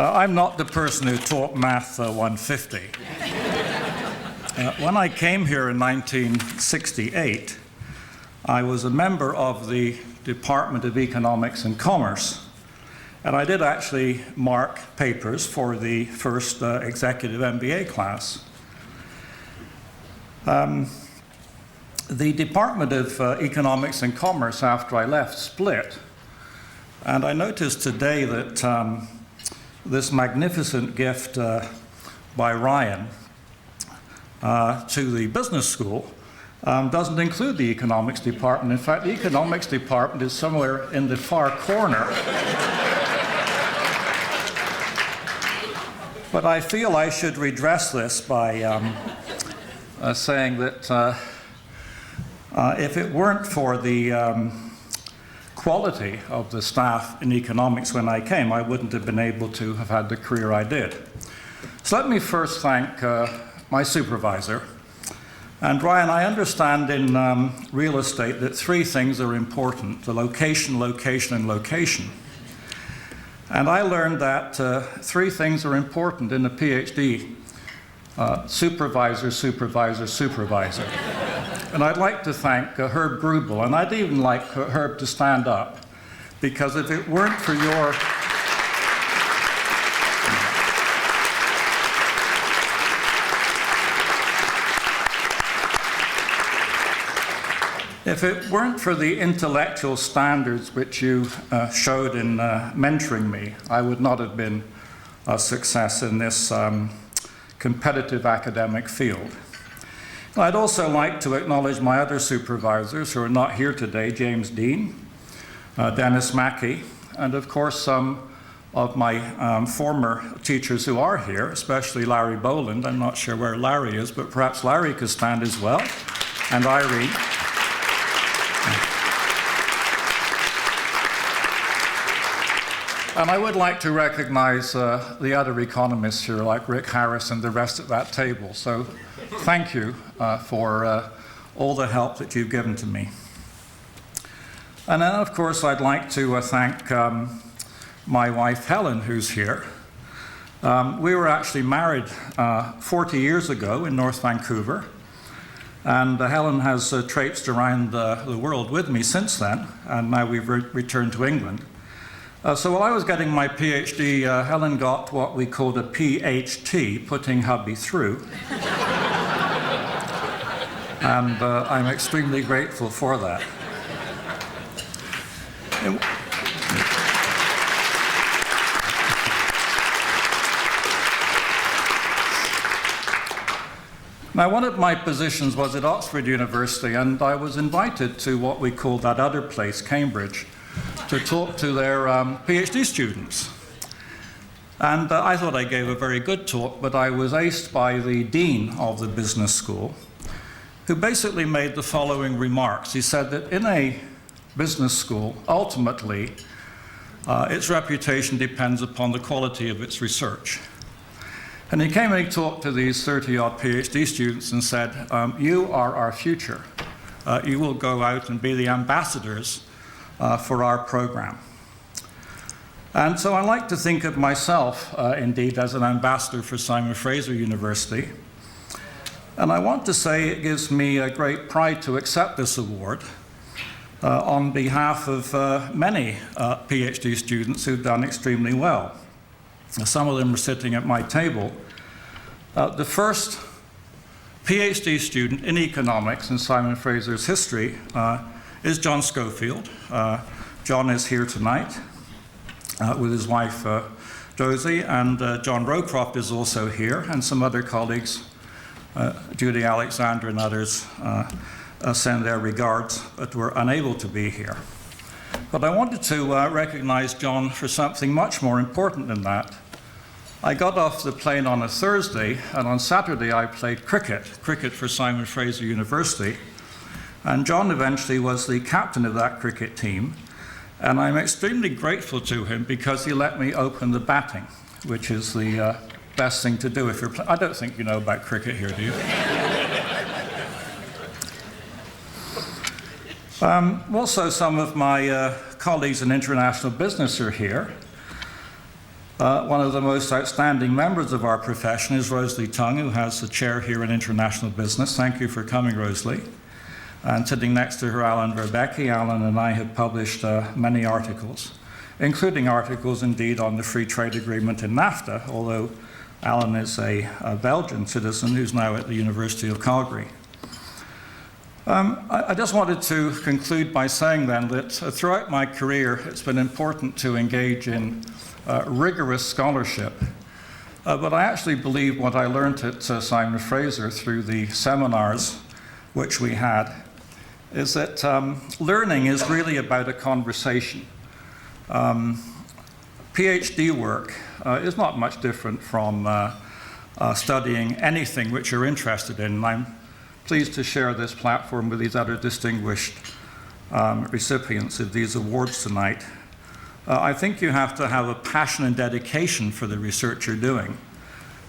I'm not the person who taught math 150. When I came here in 1968, I was a member of the Department of Economics and Commerce, and I did actually mark papers for the first executive MBA class. The Department of Economics and Commerce, after I left, split, and I noticed today that this magnificent gift by Ryan to the business school doesn't include the economics department. In fact, the economics department is somewhere in the far corner. But I feel I should redress this by saying that if it weren't for the quality of the staff in economics when I came, I wouldn't have been able to have had the career I did. So let me first thank my supervisor. And Ryan, I understand in real estate that three things are important: the location, location, and location. And I learned that three things are important in a PhD: supervisor, supervisor, supervisor. And I'd like to thank Herb Grubel, and I'd even like Herb to stand up, because if it weren't for your if it weren't for the intellectual standards which you showed in mentoring me, I would not have been a success in this competitive academic field. I'd also like to acknowledge my other supervisors who are not here today: James Dean, Dennis Mackey, and of course some of my former teachers who are here, especially Larry Boland. I'm not sure where Larry is, but perhaps Larry could stand as well, and Irene. And I would like to recognize the other economists here, like Rick Harris and the rest at that table. So thank you for all the help that you've given to me. And then, of course, I'd like to thank my wife, Helen, who's here. We were actually married 40 years ago in North Vancouver. And Helen has traipsed around the world with me since then, and now we've returned to England. So while I was getting my PhD, Helen got what we called a PhT, putting hubby through. And I'm extremely grateful for that. Now, one of my positions was at Oxford University, and I was invited to what we call that other place, Cambridge, to talk to their PhD students. And I thought I gave a very good talk, but I was aced by the dean of the business school, who basically made the following remarks. He said that in a business school, ultimately, its reputation depends upon the quality of its research. And he came and he talked to these 30-odd PhD students and said, you are our future. You will go out and be the ambassadors for our program. And so I like to think of myself, indeed, as an ambassador for Simon Fraser University. And I want to say it gives me a great pride to accept this award, on behalf of many PhD students who've done extremely well. Some of them are sitting at my table. The first PhD student in economics in Simon Fraser's history is John Schofield. John is here tonight with his wife Josie, and John Rowcroft is also here, and some other colleagues, Judy Alexander and others, send their regards, but were unable to be here. But I wanted to recognize John for something much more important than that. I got off the plane on a Thursday, and on Saturday I played cricket for Simon Fraser University. And John eventually was the captain of that cricket team. And I'm extremely grateful to him because he let me open the batting, which is the best thing to do if you're I don't think you know about cricket here, do you? Also, some of my colleagues in international business are here. One of the most outstanding members of our profession is Rosalie Tung, who has the chair here in international business. Thank you for coming, Rosalie. And sitting next to her, Alan Verbecki. Alan and I have published many articles, including articles indeed on the free trade agreement in NAFTA, although Alan is a Belgian citizen who's now at the University of Calgary. I just wanted to conclude by saying then that throughout my career it's been important to engage in rigorous scholarship. But I actually believe what I learned at Simon Fraser through the seminars which we had is that learning is really about a conversation. PhD work is not much different from studying anything which you're interested in. And I'm pleased to share this platform with these other distinguished recipients of these awards tonight. I think you have to have a passion and dedication for the research you're doing.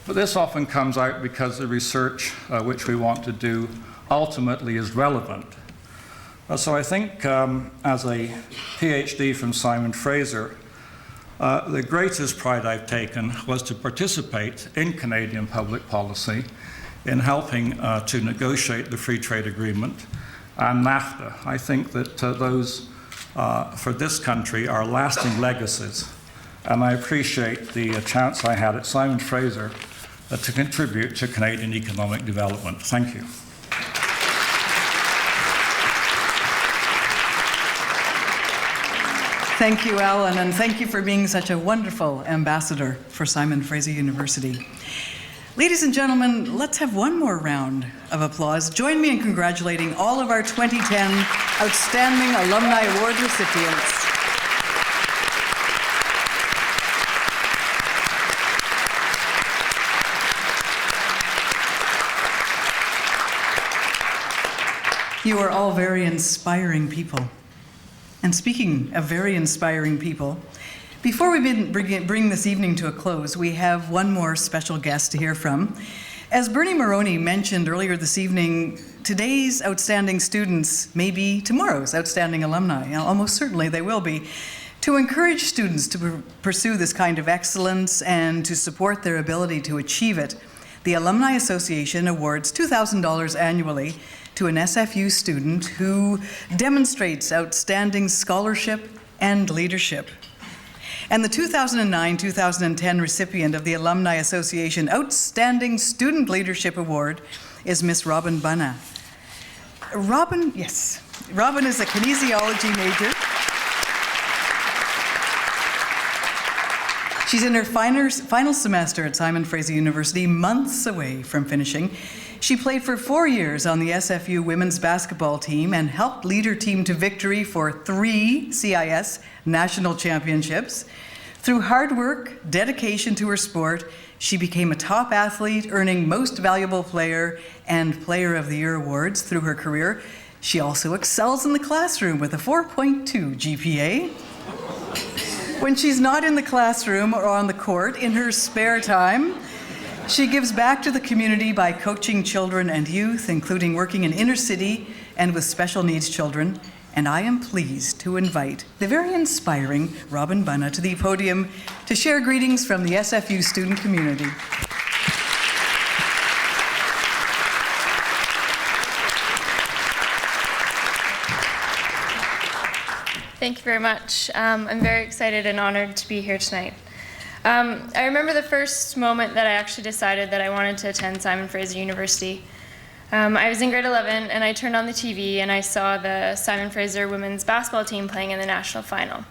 But this often comes out because the research which we want to do ultimately is relevant. So I think as a PhD from Simon Fraser, the greatest pride I've taken was to participate in Canadian public policy in helping to negotiate the free trade agreement and NAFTA. I think that those for this country are lasting legacies, and I appreciate the chance I had at Simon Fraser to contribute to Canadian economic development. Thank you. Thank you, Alan, and thank you for being such a wonderful ambassador for Simon Fraser University. Ladies and gentlemen, let's have one more round of applause. Join me in congratulating all of our 2010 Outstanding Alumni Award recipients. You are all very inspiring people. And speaking of very inspiring people, before we bring this evening to a close, we have one more special guest to hear from. As Bernie Moroney mentioned earlier this evening, today's outstanding students may be tomorrow's outstanding alumni. Almost certainly they will be. To encourage students to pursue this kind of excellence and to support their ability to achieve it, the Alumni Association awards $2,000 annually to an SFU student who demonstrates outstanding scholarship and leadership. And the 2009-2010 recipient of the Alumni Association Outstanding Student Leadership Award is Miss Robin Bunna. Robin is a kinesiology major. She's in her final semester at Simon Fraser University, months away from finishing. She played for 4 years on the SFU women's basketball team and helped lead her team to victory for 3 CIS national championships. Through hard work, dedication to her sport, she became a top athlete, earning Most Valuable Player and Player of the Year awards through her career. She also excels in the classroom with a 4.2 GPA. When she's not in the classroom or on the court, in her spare time, she gives back to the community by coaching children and youth, including working in inner city and with special needs children. And I am pleased to invite the very inspiring Robin Bunna to the podium to share greetings from the SFU student community. Thank you very much. I'm very excited and honored to be here tonight. I remember the first moment that I actually decided that I wanted to attend Simon Fraser University. I was in grade 11 and I turned on the TV and I saw the Simon Fraser women's basketball team playing in the national final.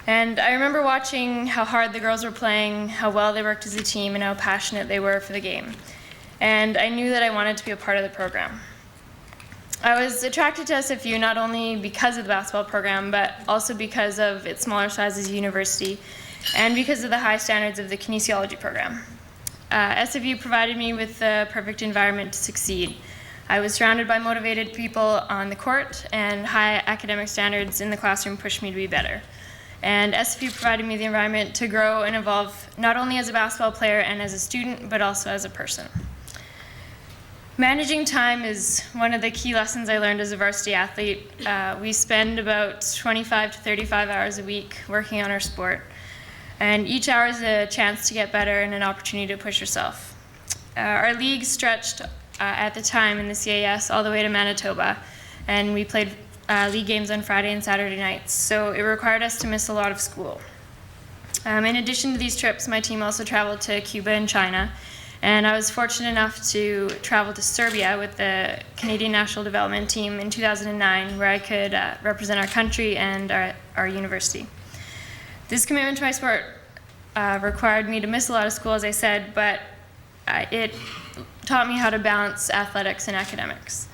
And I remember watching how hard the girls were playing, how well they worked as a team, and how passionate they were for the game. And I knew that I wanted to be a part of the program. I was attracted to SFU not only because of the basketball program, but also because of its smaller size as a university, and because of the high standards of the kinesiology program. SFU provided me with the perfect environment to succeed. I was surrounded by motivated people on the court, and high academic standards in the classroom pushed me to be better. And SFU provided me the environment to grow and evolve not only as a basketball player and as a student, but also as a person. Managing time is one of the key lessons I learned as a varsity athlete. We spend about 25 to 35 hours a week working on our sport. And each hour is a chance to get better and an opportunity to push yourself. Our league stretched at the time in the CAS all the way to Manitoba, and we played league games on Friday and Saturday nights, so it required us to miss a lot of school. In addition to these trips, my team also traveled to Cuba and China, and I was fortunate enough to travel to Serbia with the Canadian National Development Team in 2009, where I could represent our country and our university. This commitment to my sport required me to miss a lot of school, as I said, but it taught me how to balance athletics and academics.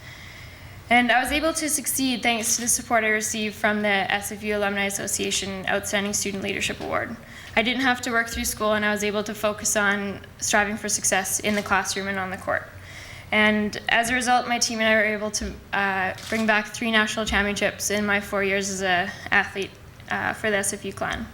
And I was able to succeed thanks to the support I received from the SFU Alumni Association Outstanding Student Leadership Award. I didn't have to work through school, and I was able to focus on striving for success in the classroom and on the court. And as a result, my team and I were able to bring back 3 national championships in my 4 years as an athlete for the SFU clan.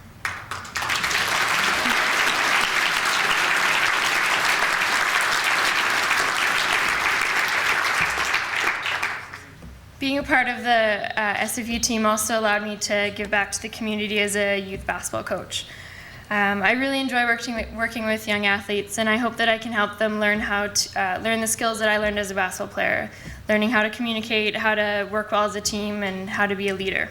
Being a part of the SFU team also allowed me to give back to the community as a youth basketball coach. I really enjoy working with young athletes, and I hope that I can help them learn how to learn the skills that I learned as a basketball player, learning how to communicate, how to work well as a team, and how to be a leader.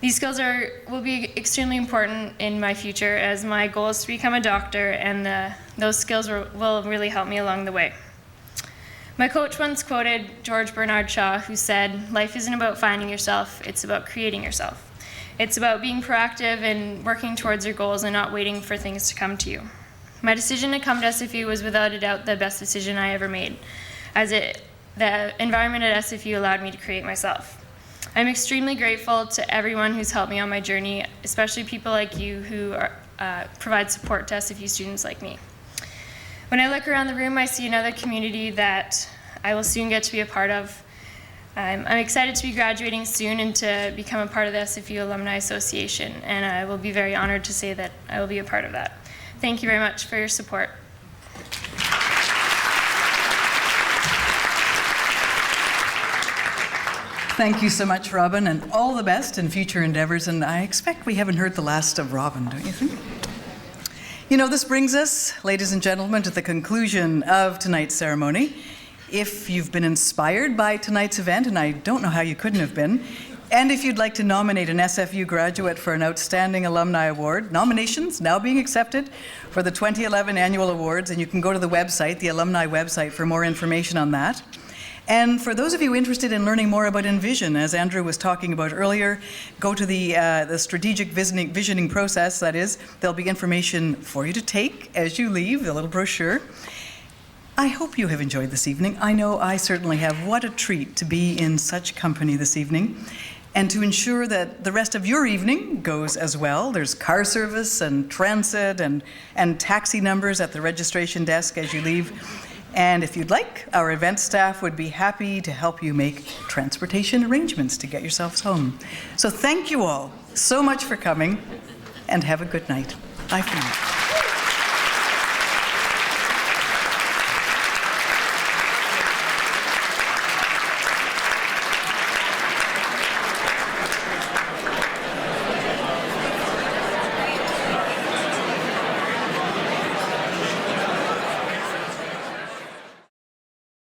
These skills will be extremely important in my future, as my goal is to become a doctor, and those skills will really help me along the way. My coach once quoted George Bernard Shaw, who said, "Life isn't about finding yourself, it's about creating yourself." It's about being proactive and working towards your goals and not waiting for things to come to you. My decision to come to SFU was without a doubt the best decision I ever made, as the environment at SFU allowed me to create myself. I'm extremely grateful to everyone who's helped me on my journey, especially people like you who provide support to SFU students like me. When I look around the room, I see another community that I will soon get to be a part of. I'm excited to be graduating soon and to become a part of the SFU Alumni Association, and I will be very honored to say that I will be a part of that. Thank you very much for your support. Thank you so much, Robin, and all the best in future endeavors. And I expect we haven't heard the last of Robin, don't you think? You know, this brings us, ladies and gentlemen, to the conclusion of tonight's ceremony. If you've been inspired by tonight's event, and I don't know how you couldn't have been, and if you'd like to nominate an SFU graduate for an Outstanding Alumni Award, nominations now being accepted for the 2011 Annual Awards, and you can go to the website, the alumni website, for more information on that. And for those of you interested in learning more about Envision, as Andrew was talking about earlier, go to the strategic visioning process. That is, there'll be information for you to take as you leave, the little brochure. I hope you have enjoyed this evening. I know I certainly have. What a treat to be in such company this evening. And to ensure that the rest of your evening goes as well, there's car service and transit and taxi numbers at the registration desk as you leave. And if you'd like, our event staff would be happy to help you make transportation arrangements to get yourselves home. So thank you all so much for coming, and have a good night. Bye for now.